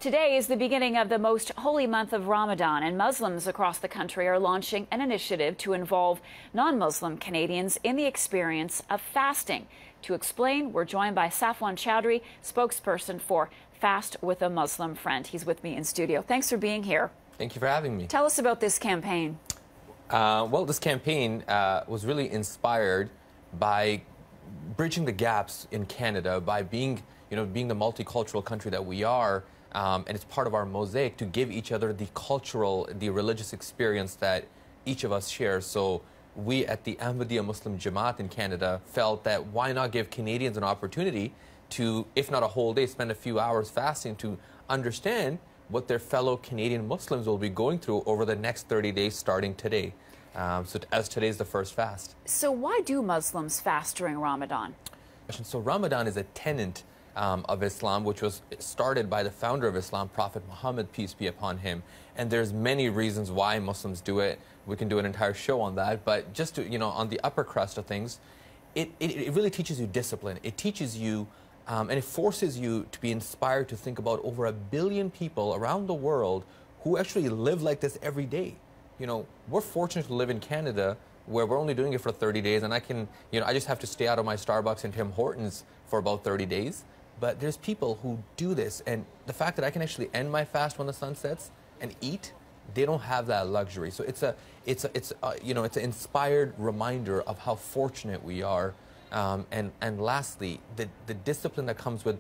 Today is the beginning of the most holy month of Ramadan, and Muslims across the country are launching an initiative to involve non-Muslim Canadians in the experience of fasting. To explain, we're joined by Safwan Choudhry, spokesperson for Fast with a Muslim Friend. He's with me in studio. Thanks for being here. Thank you for having me. Tell us about this campaign. Well, this campaign was really inspired by bridging the gaps in Canada by being the multicultural country that we are. And it's part of our mosaic to give each other the cultural, the religious experience that each of us shares. So we at the Ahmadiyya Muslim Jama'at in Canada felt that why not give Canadians an opportunity to, if not a whole day, spend a few hours fasting to understand what their fellow Canadian Muslims will be going through over the next 30 days starting today. As today is the first fast. So why do Muslims fast during Ramadan? So Ramadan is a tenet of Islam, which was started by the founder of Islam, Prophet Muhammad, peace be upon him. And there's many reasons why Muslims do it. We can do an entire show on that. But just to, on the upper crust of things, it really teaches you discipline. It teaches you and it forces you to be inspired to think about over 1 billion people around the world who actually live like this every day. We're fortunate to live in Canada where we're only doing it for 30 days, and I just have to stay out of my Starbucks and Tim Hortons for about 30 days. But there's people who do this, and the fact that I can actually end my fast when the sun sets and eat, they don't have that luxury. So it's an inspired reminder of how fortunate we are. And lastly, the discipline that comes with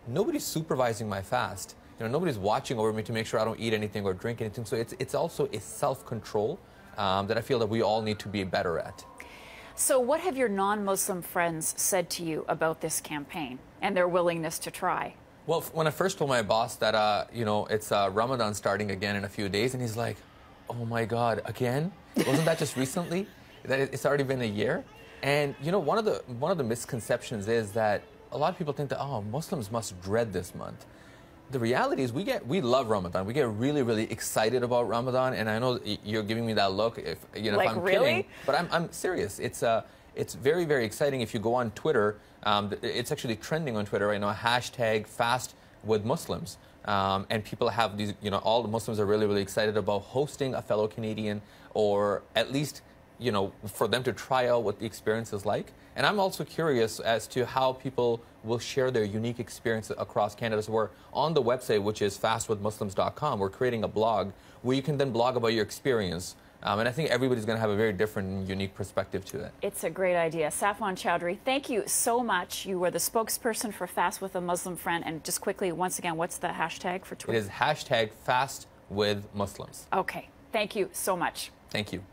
nobody's supervising my fast. Nobody's watching over me to make sure I don't eat anything or drink anything. So it's also a self-control that I feel that we all need to be better at. So what have your non-Muslim friends said to you about this campaign and their willingness to try? Well, when I first told my boss that, it's Ramadan starting again in a few days, and he's like, oh my God, again? Wasn't that just recently? That it's already been a year? And, one of the misconceptions is that a lot of people think that, oh, Muslims must dread this month. The reality is we love Ramadan. We get really, really excited about Ramadan, and I know you're giving me that look if I'm really? kidding, but I'm serious. It's very, very exciting. If you go on Twitter, it's actually trending on Twitter right now, hashtag fast with Muslims. And people have these, all the Muslims are really, really excited about hosting a fellow Canadian, or at least for them to try out what the experience is like. And I'm also curious as to how people will share their unique experience across Canada. So we're on the website, which is fastwithmuslims.com. We're creating a blog where you can then blog about your experience. And I think everybody's going to have a very different and unique perspective to it. It's a great idea. Safwan Choudhry, thank you so much. You were the spokesperson for Fast with a Muslim Friend. And just quickly, once again, what's the hashtag for Twitter? It is hashtag fast with Muslims. Okay. Thank you so much. Thank you.